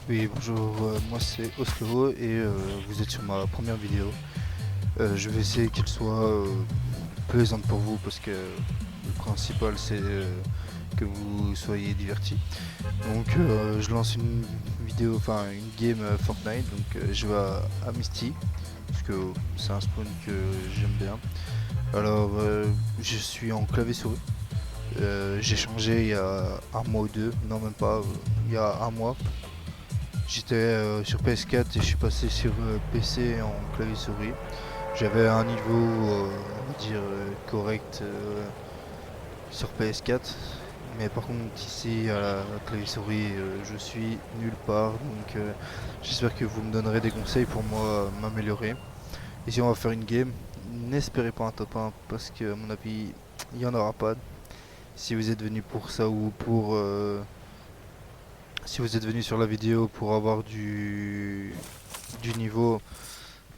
Oui, bonjour, moi c'est Oslo et vous êtes sur ma première vidéo. Je vais essayer qu'elle soit plaisante pour vous parce que le principal c'est que vous soyez divertis. Donc je lance une vidéo, enfin une game Fortnite, donc je vais à Misty parce que c'est un spawn que j'aime bien. Alors je suis en clavier souris. J'ai changé il y a un mois ou deux, non même pas, il y a un mois. J'étais sur PS4 et je suis passé sur PC en clavier souris. J'avais un niveau, on va dire, correct sur PS4. Mais par contre, ici, à la clavier souris, je suis nulle part. Donc, j'espère que vous me donnerez des conseils pour moi m'améliorer. Ici, on va faire une game. N'espérez pas un top 1 parce que, à mon avis, il n'y en aura pas. Si vous êtes venu pour ça ou pour. Si vous êtes venu sur la vidéo pour avoir du niveau.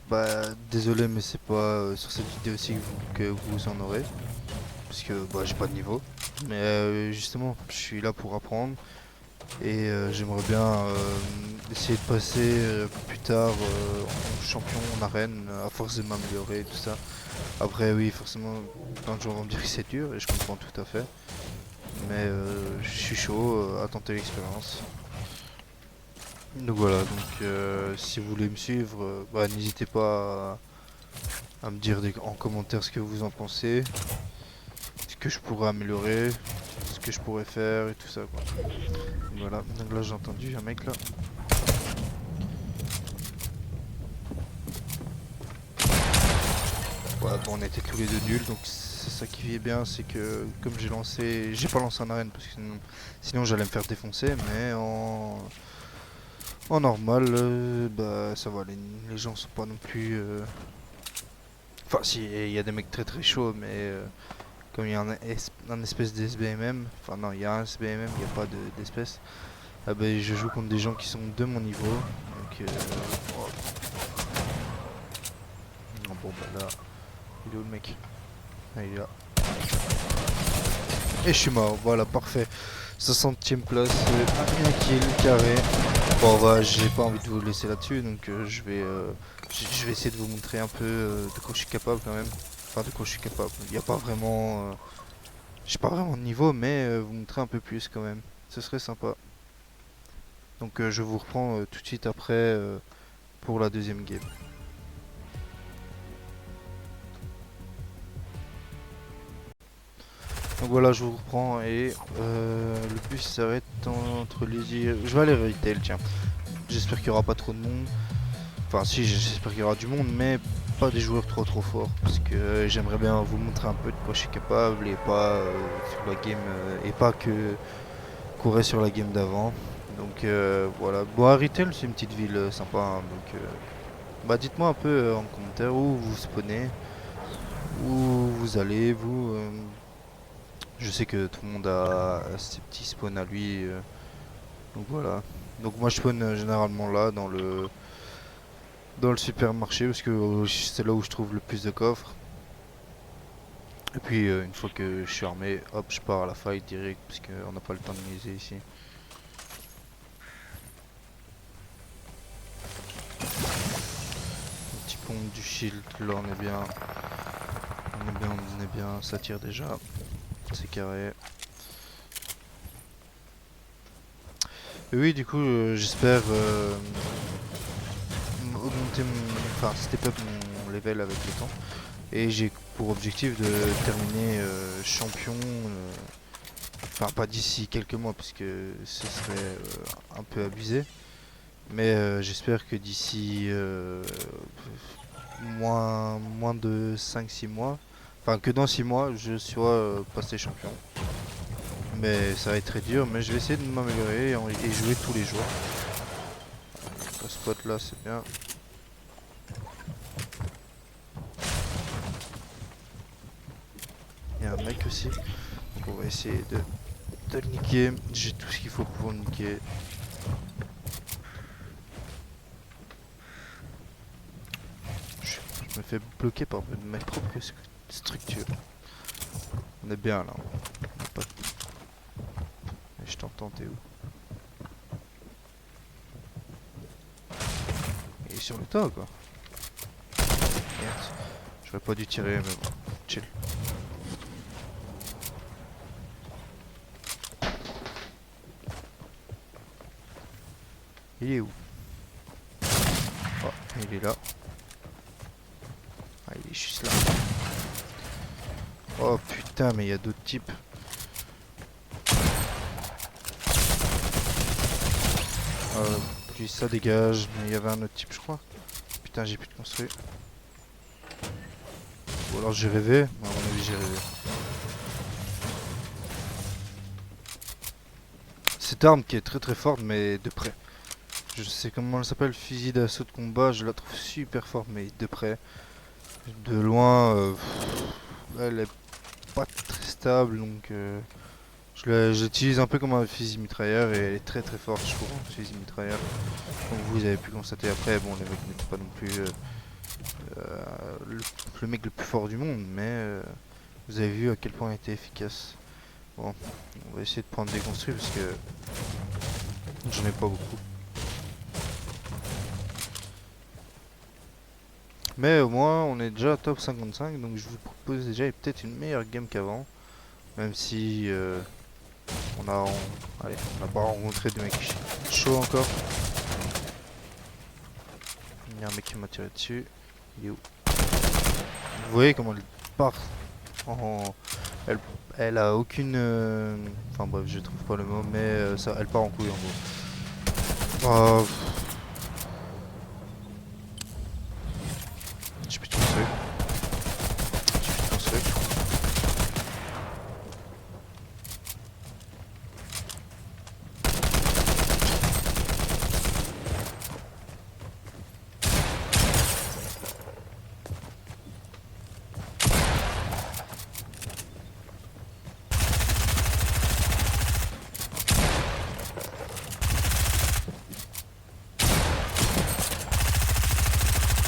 Bah désolé mais c'est pas sur cette vidéo aussi que vous en aurez. Parce que bah, j'ai pas de niveau. Mais justement je suis là pour apprendre. Et j'aimerais bien essayer de passer plus tard en champion en arène à force de m'améliorer et tout ça. Après oui forcément plein de gens vont me dire que c'est dur et je comprends tout à fait. Mais je suis chaud à tenter l'expérience. Donc voilà, donc si vous voulez me suivre, bah, n'hésitez pas à me dire en commentaire ce que vous en pensez, ce que je pourrais améliorer, ce que je pourrais faire et tout ça quoi. Voilà, donc là j'ai entendu un mec là. Ouais, bon, on était tous les deux nuls, donc c'est ça qui est bien, c'est que comme j'ai pas lancé en arène parce que sinon j'allais me faire défoncer, mais en normal, bah ça va, les gens sont pas non plus. Enfin, si, il y a des mecs très très chauds, mais comme il y a un espèce d'SBMM, enfin non, il y a un SBMM, il n'y a pas d'espèce. Ah bah je joue contre des gens qui sont de mon niveau. Donc oh. Non, bon bah là, il est où le mec? Ah, il est là. Et je suis mort, voilà, parfait. 60ème place, un kill carré. Bon bah j'ai pas envie de vous laisser là-dessus, donc je vais essayer de vous montrer un peu de quoi je suis capable quand même. Enfin de quoi je suis capable. Il n'y a pas vraiment... j'ai pas vraiment de niveau, mais vous montrer un peu plus quand même. Ce serait sympa. Donc je vous reprends tout de suite après pour la deuxième game. Donc voilà, je vous reprends et le bus s'arrête entre les îles. Je vais aller retail, tiens. J'espère qu'il n'y aura pas trop de monde. Enfin, si, j'espère qu'il y aura du monde, mais pas des joueurs trop forts. Parce que j'aimerais bien vous montrer un peu de quoi je suis capable et pas sur la game. Et pas que courir sur la game d'avant. Donc voilà. Bon, à Retail, c'est une petite ville sympa. Hein, donc bah, dites-moi un peu en commentaire où vous spawnez, où vous allez, vous. Je sais que tout le monde a ses petits spawns à lui. Donc voilà. Donc moi je spawn généralement là dans le supermarché parce que c'est là où je trouve le plus de coffres. Et puis une fois que je suis armé, hop, je pars à la fight direct parce qu'on n'a pas le temps de miser ici. Un petit pont du shield, là on est bien. On est bien, ça tire déjà. C'est carré. Et oui, du coup, j'espère augmenter enfin, step up mon level avec le temps. Et j'ai pour objectif de terminer champion, enfin pas d'ici quelques mois parce que ce serait un peu abusé. Mais j'espère que d'ici moins de 5 6 mois, enfin que dans 6 mois, je sois passé champion. Mais ça va être très dur, mais je vais essayer de m'améliorer et jouer tous les jours. Le spot là, c'est bien. Il y a un mec aussi. Donc on va essayer de le niquer. J'ai tout ce qu'il faut pour le niquer. Je me fais bloquer par ma propre structure. On est bien là. On a pas... Je t'entends, t'es où? sur le tas quoi. Merde. J'aurais pas dû tirer mais bon. Chill. Il est où? Oh, il est là. Ah, il est juste là. Oh putain, mais il y a d'autres types. Puis ça dégage, mais il y avait un autre type, je crois. Putain, j'ai plus de construire. Ou alors j'ai rêvé. Non, à mon avis, j'ai rêvé. Cette arme qui est très très forte, mais de près. Je sais comment elle s'appelle, fusil d'assaut de combat. Je la trouve super forte, mais de près. De loin, elle est pas très stable, donc j'utilise un peu comme un fusil mitrailleur et elle est très très forte, je trouve, un fusil mitrailleur. Comme vous avez pu constater après, bon, les mecs n'étaient pas non plus le mec le plus fort du monde, mais vous avez vu à quel point il était efficace. Bon, on va essayer de prendre des construits parce que j'en ai pas beaucoup. Mais au moins on est déjà top 55, donc je vous propose déjà peut-être une meilleure game qu'avant. Même si allez, on n'a pas rencontré de mecs chauds encore. Il y a un mec qui m'a tiré dessus. Il est où? Vous voyez comment elle part en... Elle a aucune... Enfin bref, je trouve pas le mot, mais ça, elle part en couille en gros. Oh, j'ai plus de construire. J'ai plus de construire.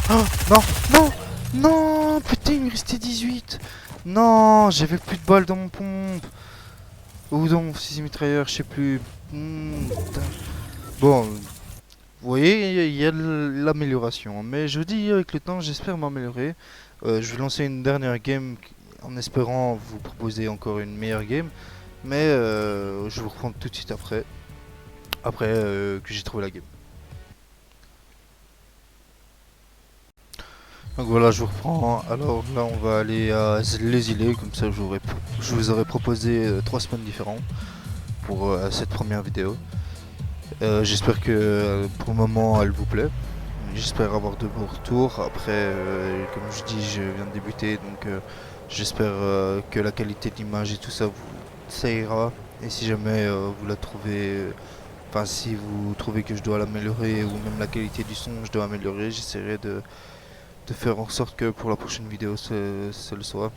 Oh, non, non, non, putain, il me restait 18. Non, j'avais plus de balles dans mon pompe. Ou dans mon fusil mitrailleur, je sais plus. Putain. Bon, vous voyez, il y a de l'amélioration. Mais je vous dis, avec le temps, j'espère m'améliorer. Je vais lancer une dernière game en espérant vous proposer encore une meilleure game. Mais je vous reprends tout de suite après. Après que j'ai trouvé la game. Donc voilà, je vous reprends. Alors là, on va aller à Les Îlets, comme ça je vous aurais proposé 3 semaines différentes pour cette première vidéo. J'espère que pour le moment elle vous plaît. J'espère avoir de bons retours. Après, comme je dis, je viens de débuter, donc j'espère que la qualité de l'image et tout ça, ça ira. Et si jamais vous la trouvez, enfin si vous trouvez que je dois l'améliorer ou même la qualité du son, je dois améliorer, j'essaierai de faire en sorte que pour la prochaine vidéo ce le soit.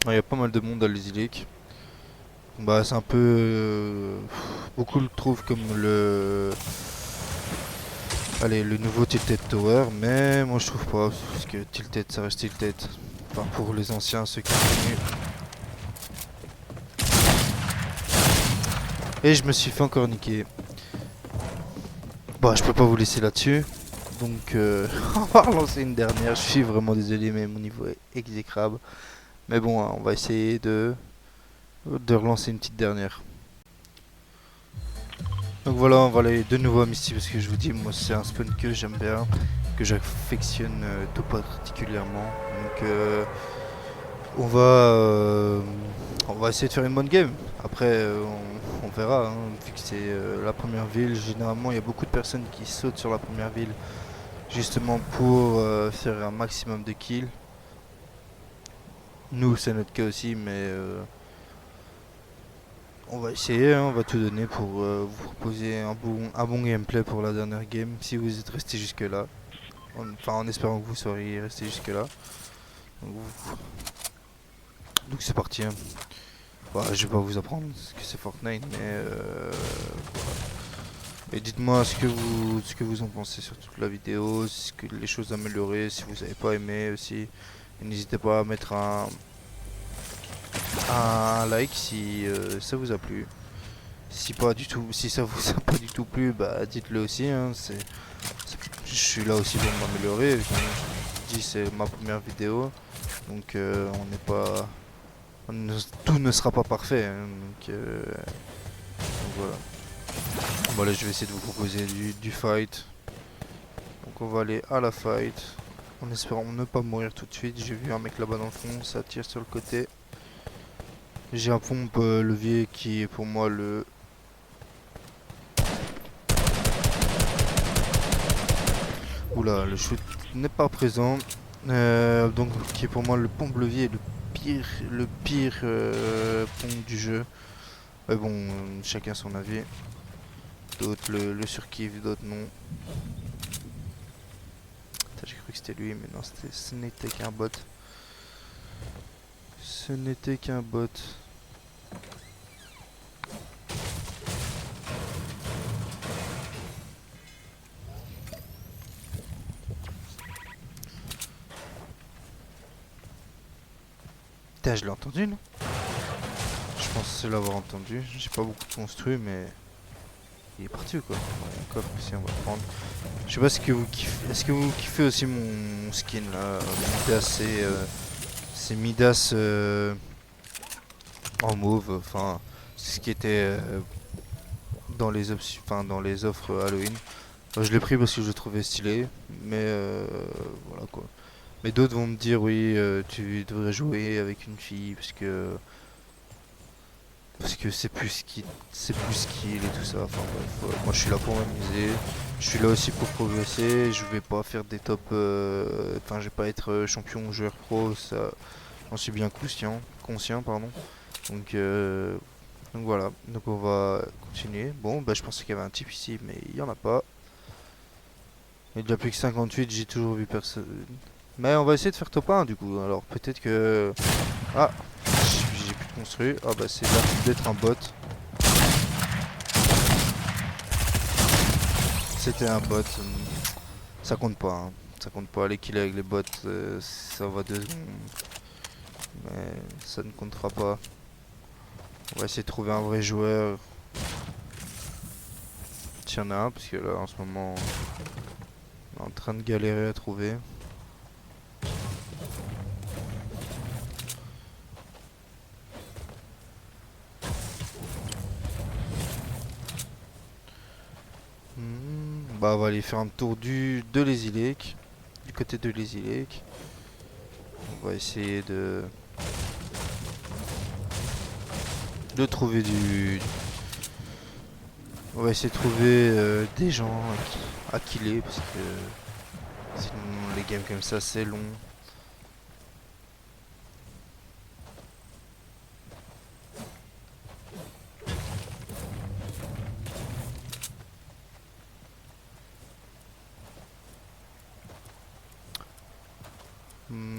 Il y a pas mal de monde à l'Usilic. Bah c'est un peu... beaucoup le trouvent comme le nouveau Tilted Tower, mais moi je trouve pas, parce que Tilted ça reste Tilted. Enfin pour les anciens, ceux qui ont connu. Et je me suis fait encore niquer. Bah je peux pas vous laisser là-dessus. Donc on va relancer une dernière. Je suis vraiment désolé mais mon niveau est exécrable. Mais bon, hein, on va essayer de relancer une petite dernière. Donc voilà, on va aller de nouveau à Misty parce que je vous dis, moi c'est un spawn que j'aime bien, que j'affectionne tout particulièrement. Donc on va essayer de faire une bonne game. Après on verra, hein, vu que c'est la première ville. Généralement il y a beaucoup de personnes qui sautent sur la première ville justement pour faire un maximum de kills. Nous c'est notre cas aussi, mais on va essayer, hein, on va tout donner pour vous proposer un bon gameplay pour la dernière game, si vous êtes resté jusque là. Enfin en espérant que vous soyez resté jusque là. Donc c'est parti. Hein. Bah, je vais pas vous apprendre ce que c'est Fortnite, mais voilà. Et dites-moi ce que vous en pensez sur toute la vidéo, ce que les choses améliorées, si vous n'avez pas aimé aussi. N'hésitez pas à mettre un like si ça vous a plu. Si pas du tout, si ça vous a pas du tout plu, bah dites-le aussi. Hein, je suis là aussi pour m'améliorer. Comme je dis, c'est ma première vidéo, donc on n'est pas, tout ne sera pas parfait. Hein, donc voilà. Bon là, je vais essayer de vous proposer du fight. Donc on va aller à la fight, en espérant ne pas mourir tout de suite. J'ai vu un mec là-bas dans le fond, ça tire sur le côté. J'ai un pompe levier qui est pour moi le... Oula, le shoot n'est pas présent. Donc qui est pour moi le pompe levier le pire pompe du jeu. Mais bon, chacun son avis. D'autres le surkiffent, d'autres non. J'ai cru que c'était lui, mais non, ce n'était qu'un bot. Ce n'était qu'un bot. Putain, je l'ai entendu, non? Je pense l'avoir entendu. J'ai pas beaucoup construit, mais il est parti ou quoi? Un coffre ici, on va le prendre. Je sais pas ce que vous kiffez. Est-ce que vous kiffez aussi mon skin là? Midas, c'est Midas en mauve. Enfin, c'est ce qui était dans les dans les offres Halloween. Je l'ai pris parce que je le trouvais stylé, mais voilà quoi. Mais d'autres vont me dire oui, tu devrais jouer avec une fille parce que c'est plus skill et tout ça. Enfin bref, moi je suis là pour m'amuser. Je suis là aussi pour progresser. Je vais pas faire des tops. Enfin, je vais pas être champion ou joueur pro. Ça, j'en suis bien conscient, pardon. Donc, donc voilà. Donc on va continuer. Bon, bah je pensais qu'il y avait un type ici, mais il y en a pas. Il y a déjà plus que 58. J'ai toujours vu personne. Mais on va essayer de faire top 1 du coup. Alors peut-être que... Ah, j'ai plus de construit. Ah bah c'est là d'être un bot. C'était un bot. Ça compte pas. Hein. Ça compte pas. Les kills avec les bots, ça va 2 secondes. Mais ça ne comptera pas. On va essayer de trouver un vrai joueur. S'il y en a un, parce que là en ce moment on est en train de galérer à trouver. Bah on va aller faire un tour de Lazy Lake. Du côté de Lazy Lake. On va essayer de trouver on va essayer de trouver des gens à killer parce que sinon les games comme ça c'est long.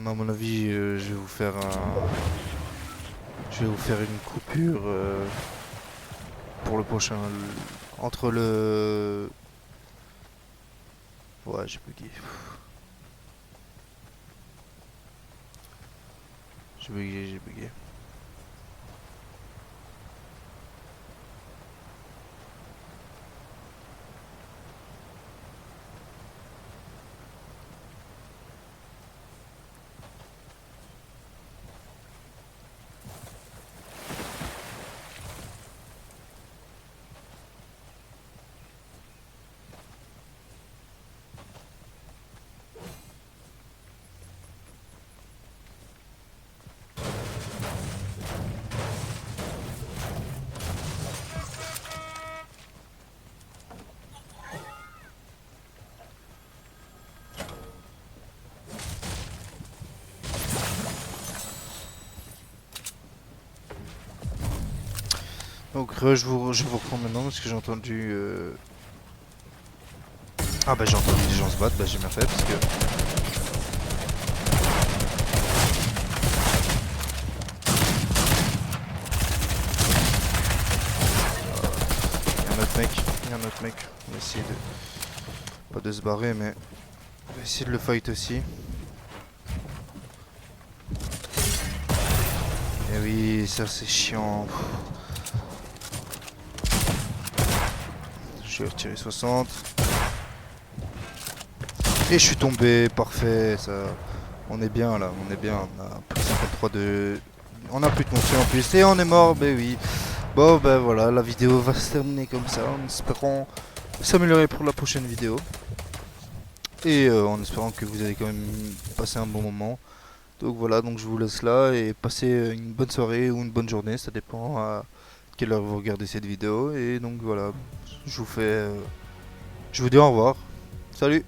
À mon avis, je vais vous faire une coupure pour le prochain. Entre le. Ouais, j'ai bugué. J'ai bugué. Donc je vous reprends maintenant parce que j'ai entendu... Ah bah j'ai entendu des gens se battre, bah j'ai bien fait parce que... Il y a un autre mec, on va essayer de... Pas de se barrer mais... On va essayer de le fight aussi. Et oui, ça c'est chiant. J'ai retiré 60. Et je suis tombé, parfait, ça. On est bien là, on est bien. On a plus 53 de. On a plus de montée en plus et on est mort, ben oui. Bon ben voilà, la vidéo va se terminer comme ça, en espérant s'améliorer pour la prochaine vidéo. Et en espérant que vous avez quand même passé un bon moment. Donc voilà, donc je vous laisse là et passez une bonne soirée ou une bonne journée, ça dépend à quelle heure vous regardez cette vidéo. Et donc voilà, je vous dis au revoir. Salut!